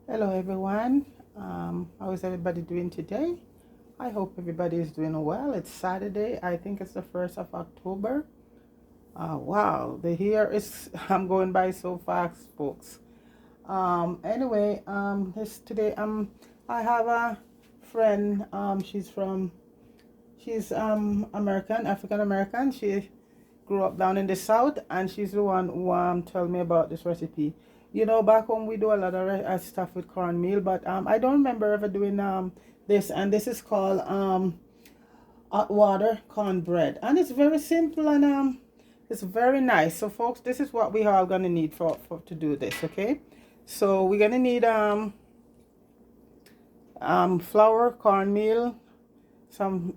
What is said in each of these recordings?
Hello everyone. How is everybody doing today? I hope everybody is doing well. It's Saturday. I think it's the 1st of October. Wow, the year is I'm going by so fast, folks. Anyway, this today I have a friend. She's American, African American. She grew up down in the south, and she's the one who told me about this recipe. You know, back home we do a lot of stuff with cornmeal, but I don't remember ever doing this. And this is called hot water cornbread, and it's very simple and it's very nice. So folks, this is what we are gonna need for to do this. Okay, so we're gonna need flour, cornmeal, some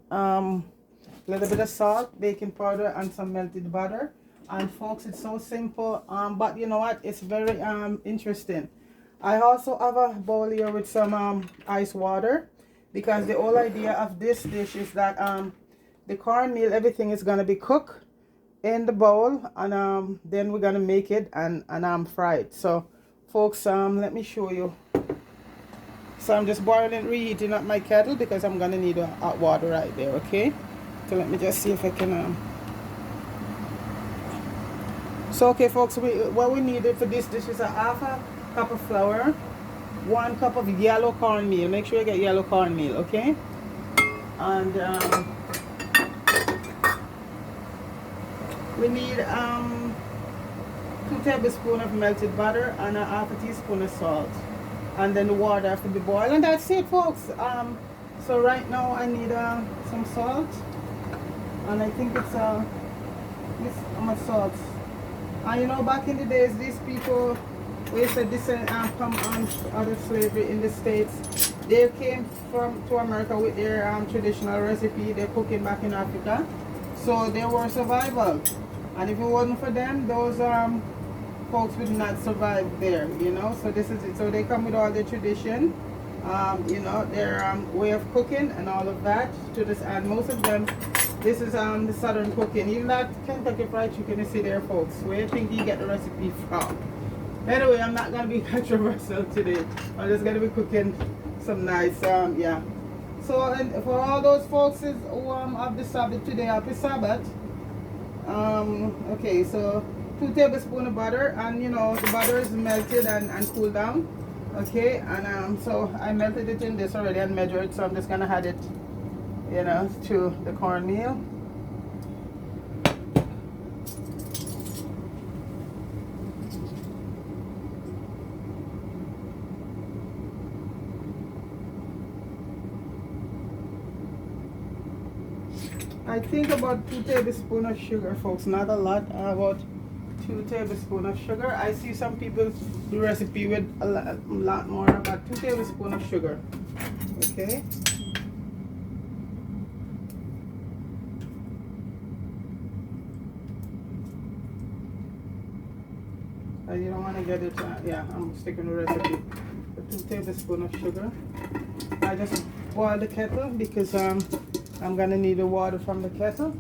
little bit of salt, baking powder, and some melted butter. And folks, it's so simple, but you know what, it's very interesting. I also have a bowl here with some ice water, because the whole idea of this dish is that the cornmeal, everything is going to be cooked in the bowl, and then we're going to make it and fry it. So folks, let me show you. So I'm just boiling, reheating up my kettle, because I'm going to need hot water right there. Okay, so let me just see if I can so okay folks, what we needed for this dish is a half a cup of flour, 1 cup of yellow cornmeal. Make sure you get yellow cornmeal, okay? And we need 2 tablespoons of melted butter and a half a teaspoon of salt. And then the water has to be boiled, and that's it folks. So right now I need some salt, and I think it's this much salt. And you know, back in the days, these people, we said this come on out of slavery in the States, they came to America with their traditional recipe. They're cooking back in Africa, so they were survival. And if it wasn't for them, those folks would not survive there. You know, so this is it. So they come with all their tradition, you know, their way of cooking and all of that to this. And most of them, this is the southern cooking. Even that Kentucky Fried Chicken, you see there folks, where you think you get the recipe from. Anyway, I'm not gonna be controversial today. I'm just gonna be cooking some nice yeah. So, and for all those folks who have the Sabbath today, happy Sabbath. Okay, so 2 tablespoons of butter, and you know the butter is melted and cooled down. Okay, and so I melted it in this already and measured it, so I'm just gonna add it, you know, to the cornmeal. I think about 2 tablespoons of sugar, folks, not a lot, about 2 tablespoons of sugar. I see some people do recipe with a lot more, about 2 tablespoons of sugar. Okay. You don't want to get it, yeah, I'm sticking to the recipe. 2 tablespoons of sugar. I just boil the kettle, because I'm going to need the water from the kettle.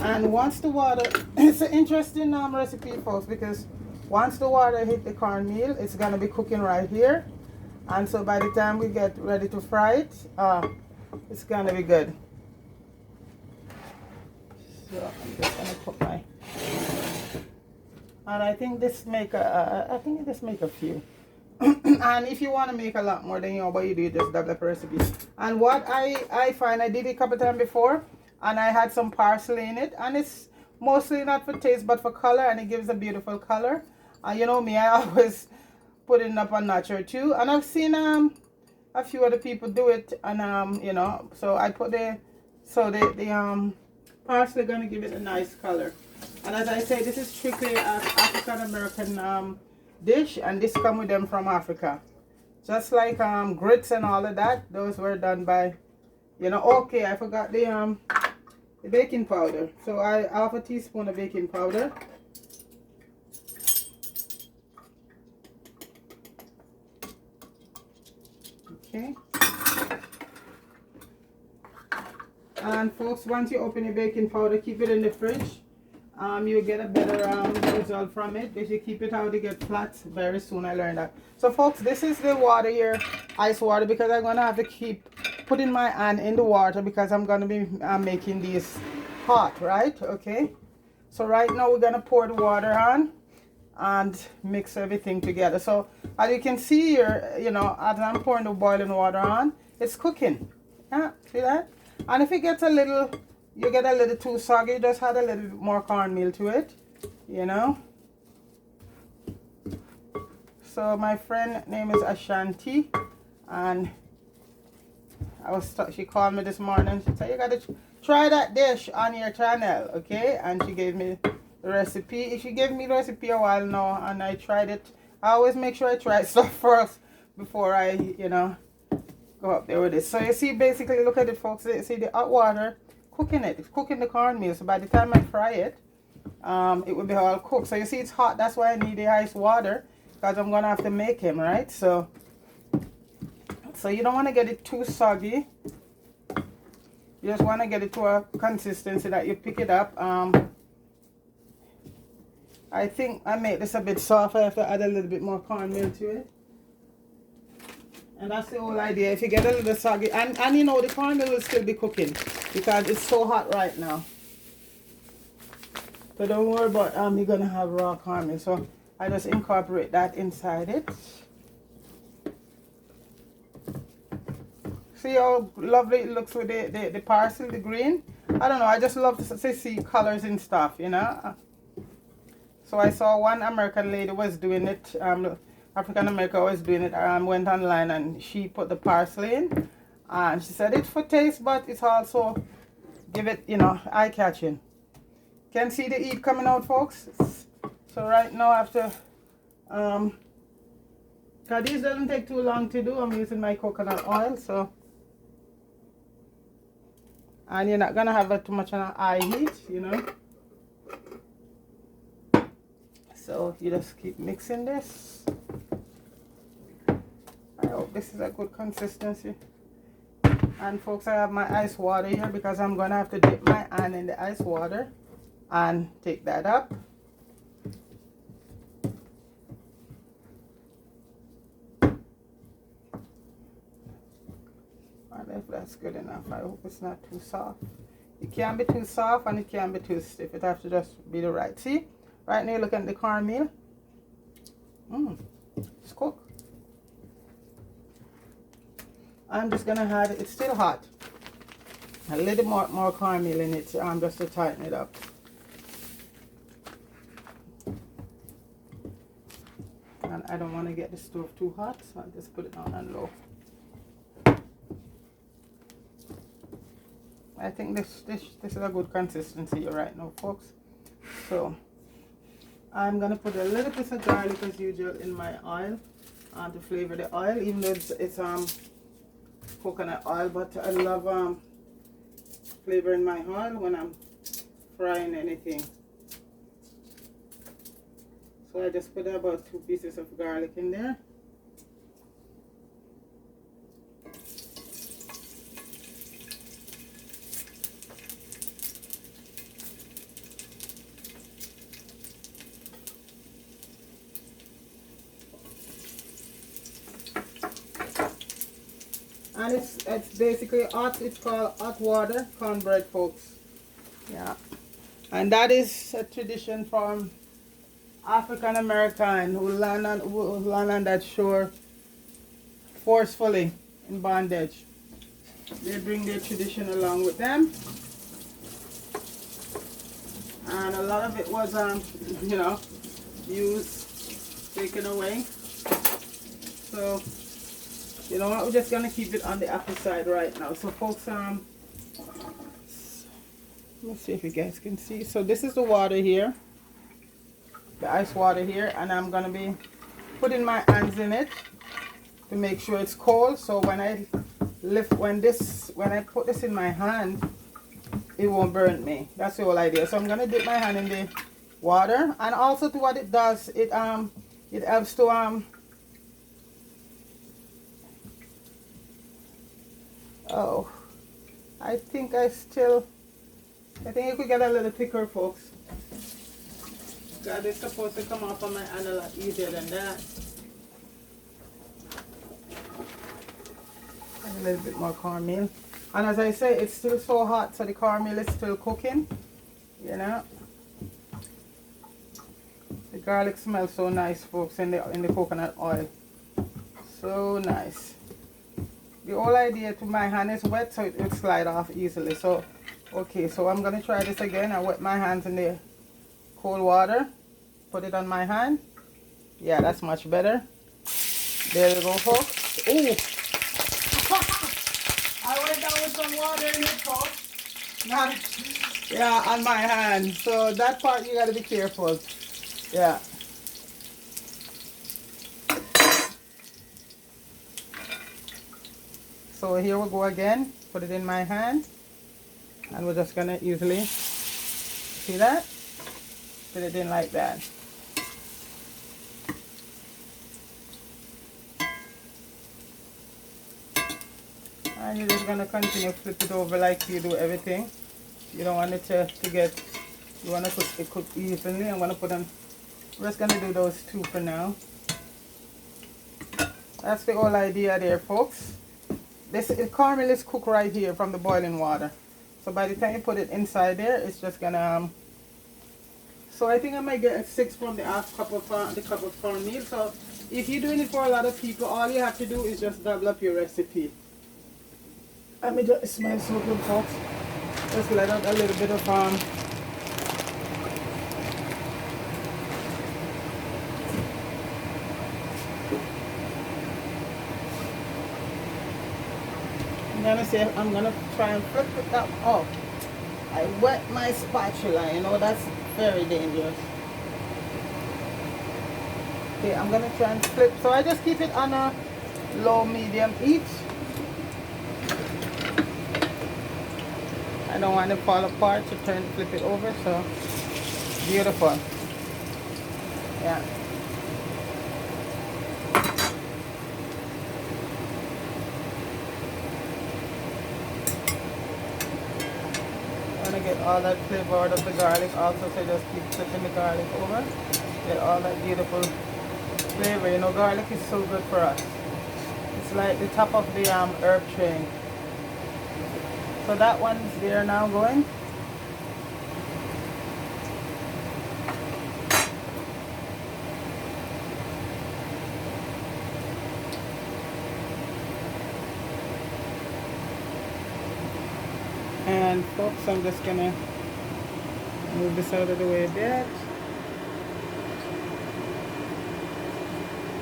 And once the water, it's an interesting recipe folks, because once the water hit the cornmeal, it's going to be cooking right here. And so by the time we get ready to fry it, it's going to be good. So I'm just going to put my, and I think this make a few. And if you want to make a lot more, then you know what you do, just double up the recipe. And what I find, I did it a couple times before, and I had some parsley in it, and it's mostly not for taste but for color, and it gives a beautiful color. And you know me, I always put it up a notch or two, and I've seen a few other people do it, and you know, so I put the parsley gonna give it a nice color. And as I say, this is strictly an African American dish, and this come with them from Africa, just like grits and all of that. Those were done by, you know. Okay, I forgot the baking powder, so I half a teaspoon of baking powder. Okay, and folks, once you open your baking powder, keep it in the fridge you get a better result from it. If you keep it out, you get flat very soon. I learned that. So folks, this is the water here, ice water, because I'm gonna have to keep putting my hand in the water because I'm gonna be making these hot, right? Okay, so right now we're gonna pour the water on and mix everything together. So as you can see here, you know, as I'm pouring the boiling water on, it's cooking. Yeah, see that? And if it gets a little, you get a little too soggy, just add a little bit more cornmeal to it, you know. So my friend name is Ashanti, and she called me this morning. She said, you gotta try that dish on your channel, okay? And she gave me the recipe. She gave me the recipe a while now, and I tried it. I always make sure I try stuff first before I, you know, go up there with it. So you see, basically, look at it, folks. You see the hot water cooking it. It's cooking the cornmeal. So by the time I fry it, it will be all cooked. So you see, it's hot. That's why I need the ice water, because I'm gonna have to make him, right? So you don't want to get it too soggy. You just want to get it to a consistency that you pick it up. I think I made this a bit soft. I have to add a little bit more cornmeal to it. And that's the whole idea. If you get a little soggy, and you know, the cornmeal will still be cooking because it's so hot right now. So don't worry about you're gonna have raw cornmeal. So I just incorporate that inside it. See how lovely it looks with the parsley, the green. I don't know, I just love to see colors and stuff, you know. So I saw one American lady was doing it, African American was doing it. Went online and she put the parsley in, and she said it's for taste, but it's also give it, you know, eye catching. Can see the heat coming out, folks. So right now, after cause these doesn't take too long to do, I'm using my coconut oil. So, and you're not gonna have too much on a high heat, you know. So you just keep mixing this. I hope this is a good consistency. And folks, I have my ice water here because I'm gonna have to dip my hand in the ice water and take that up. If that's good enough. I hope it's not too soft. It can't be too soft and it can't be too stiff. It has to just be the right. See? Right now, look at the cornmeal. It's cooked. I'm just gonna add, it's still hot, a little more cornmeal in it, just to tighten it up. And I don't want to get the stove too hot, so I just put it on low. I think this is a good consistency right now, folks. So I'm gonna put a little bit of garlic as usual in my oil to flavor the oil, even though it's coconut oil, but I love flavoring my oil when I'm frying anything. So I just put about 2 pieces of garlic in there. And it's basically hot. It's called hot water cornbread, folks. Yeah, and that is a tradition from African American who land on that shore forcefully in bondage. They bring their tradition along with them, and a lot of it was you know, used, taken away. So you know what, we're just gonna keep it on the upper side right now. So folks, let me see if you guys can see. So this is the water here, the ice water here, and I'm gonna be putting my hands in it to make sure it's cold. So when I put this in my hand, it won't burn me. That's the whole idea. So I'm gonna dip my hand in the water, and also to what it does, it helps to oh, I think it could get a little thicker, folks. God, it's supposed to come off of my hand a lot easier than that. A little bit more cornmeal. And as I say, it's still so hot, so the cornmeal is still cooking. You know? The garlic smells so nice, folks, in the coconut oil. So nice. The whole idea to my hand is wet, so it will slide off easily. So, okay, so I'm going to try this again. I wet my hands in the cold water. Put it on my hand. Yeah, that's much better. There you go, folks. Ooh. I went down with some water in it, folks. Not, yeah, on my hand. So that part you got to be careful. Yeah. So here we go again. Put it in my hand. And we're just going to easily, see that? Put it in like that. And you're just going to continue to flip it over like you do everything. You don't want it to get, you want to put it cook evenly. I'm going to put them, we're just going to do those two for now. That's the whole idea there, folks. This caramel is cooked right here from the boiling water. So by the time you put it inside there, it's just going to, so I think I might get a 6 from the half cup of cornmeal. So if you're doing it for a lot of people, all you have to do is just double up your recipe. I mean, it smells so good, folks. Just let out a little bit of I'm gonna say I'm gonna try and flip it up. Oh, I wet my spatula. You know that's very dangerous. Okay, I'm gonna try and flip. So I just keep it on a low medium heat. I don't want it to fall apart to flip it over, so beautiful. Yeah. I want to get all that flavor out of the garlic also, so just keep flipping the garlic over. Get all that beautiful flavor. You know, garlic is so good for us. It's like the top of the herb train. So that one's there now going. And folks, I'm just gonna move this out of the way a bit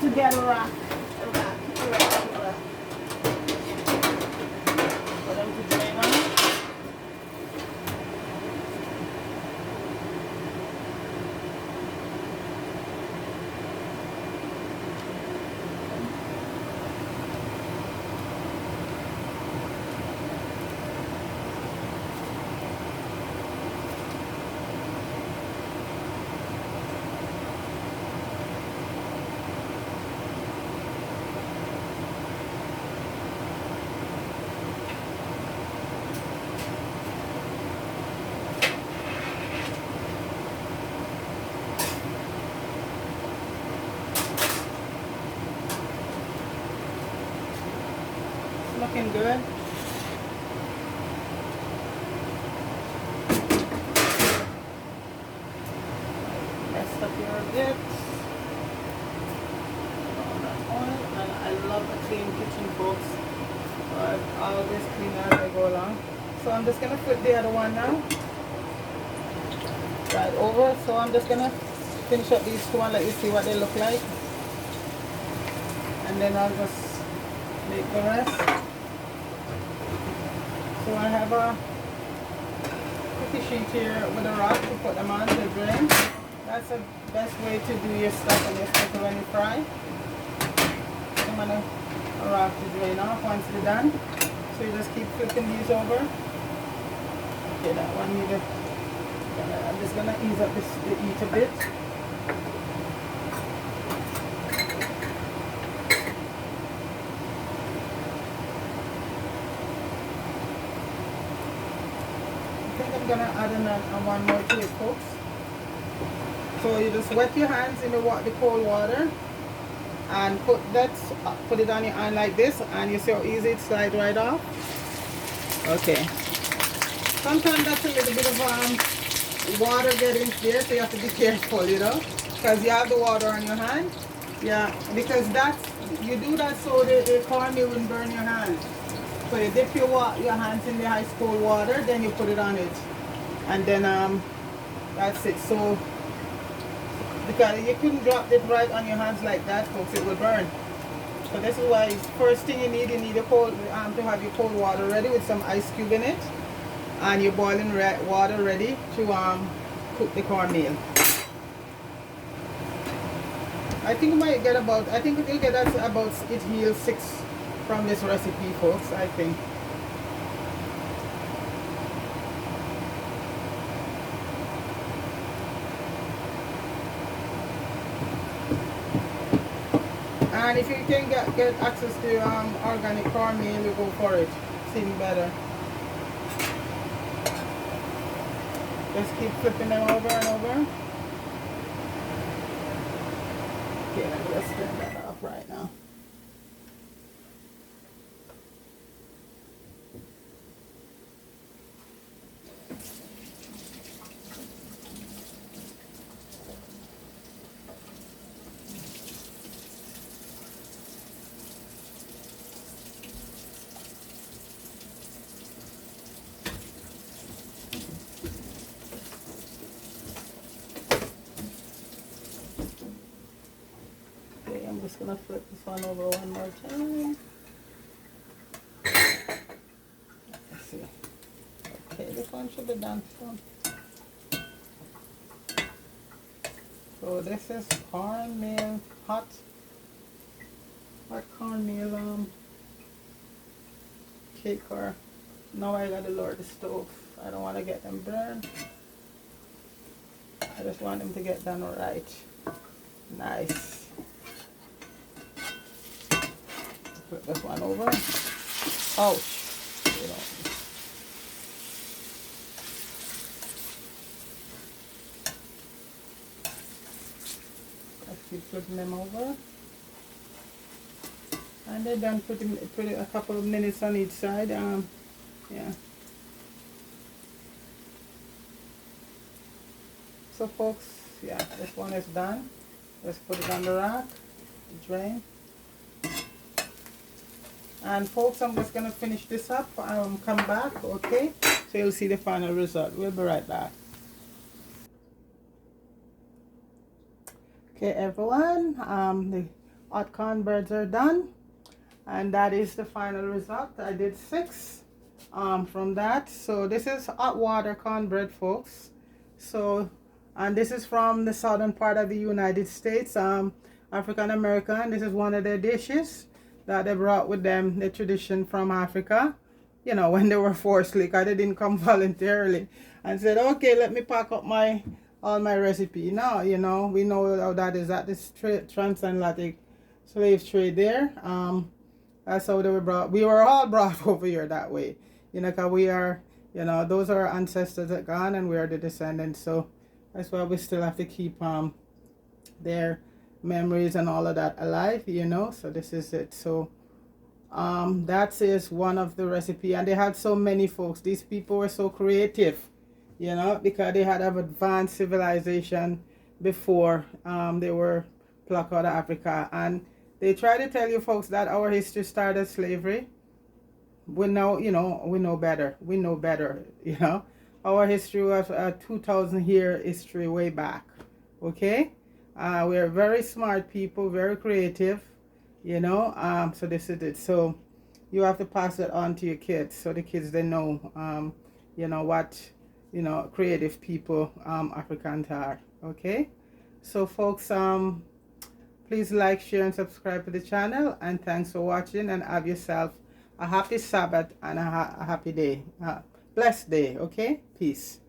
to get a wrap. For them to drain on. Looking good. Messed up here a bit. All that oil. And I love a clean kitchen, folks. So I always clean as I go along. So I'm just gonna flip the other one now. Right over. So I'm just gonna finish up these two and let you see what they look like. And then I'll just make the rest. So I have a cookie sheet here with a rock to put them on to drain. That's the best way to do your stuff and your stuff when you fry. I'm gonna a rock to drain off once they're done. So you just keep flipping these over. Okay, that one I'm just gonna ease up the heat a bit. I'm gonna add in one more to it, folks. So you just wet your hands in the cold water and put it on your hand like this, and you see how easy it slides right off. Okay. Sometimes that's a little bit of water getting there, so you have to be careful, you know, because you have the water on your hand. Yeah, because you do that so the cornmeal wouldn't burn your hand. So you dip your hands in the ice cold water, then you put it on it, and then that's it. So because you couldn't drop it right on your hands like that, folks, it would burn. So this is why first thing you need a cold to have your cold water ready with some ice cube in it, and your boiling water ready to cook the cornmeal. I think you might get about, I think you get about it heals 6 from this recipe, folks, I think. And if you can get access to organic cornmeal, you go for it. Seems better. Just keep flipping them over and over. Okay, let me just turn that off right now. I'm just gonna flip this one over one more time. Let's see. Okay, this one should be done soon. So this is cornmeal, hot cornmeal cake. Or now I gotta lower the stove. I don't want to get them burned. I just want them to get done right. Nice. Put this one over. Ouch. You know. Let's keep flipping them over. And they're done putting a couple of minutes on each side. Yeah. So folks, yeah, this one is done. Let's put it on the rack, drain. And folks, I'm just gonna finish this up. Come back, okay? So you'll see the final result. We'll be right back. Okay, everyone. The hot cornbreads are done, and that is the final result. I did 6 from that. So this is hot water cornbread, folks. So, and this is from the southern part of the United States, African American. This is one of their dishes that they brought with them, the tradition from Africa, you know, when they were forced, like they didn't come voluntarily and said, okay, let me pack up all my recipe. Now, you know, we know how that is at this transatlantic slave trade there. That's how they were brought. We were all brought over here that way, you know, because we are, you know, those are our ancestors that gone, and we are the descendants. So that's why we still have to keep their memories and all of that alive, you know. So this is it. So that is one of the recipe, and they had so many, folks. These people were so creative, you know, because they had an advanced civilization before they were plucked out of Africa. And they try to tell you, folks, that our history started slavery. We know, you know, we know better, you know. Our history was a 2,000 year history way back. Okay. We're very smart people, very creative, you know. So this is it. So you have to pass it on to your kids, so the kids, they know, you know, what, you know, creative people Africans are. Okay. So folks, please like, share, and subscribe to the channel. And thanks for watching. And have yourself a happy Sabbath and a happy day, blessed day. Okay. Peace.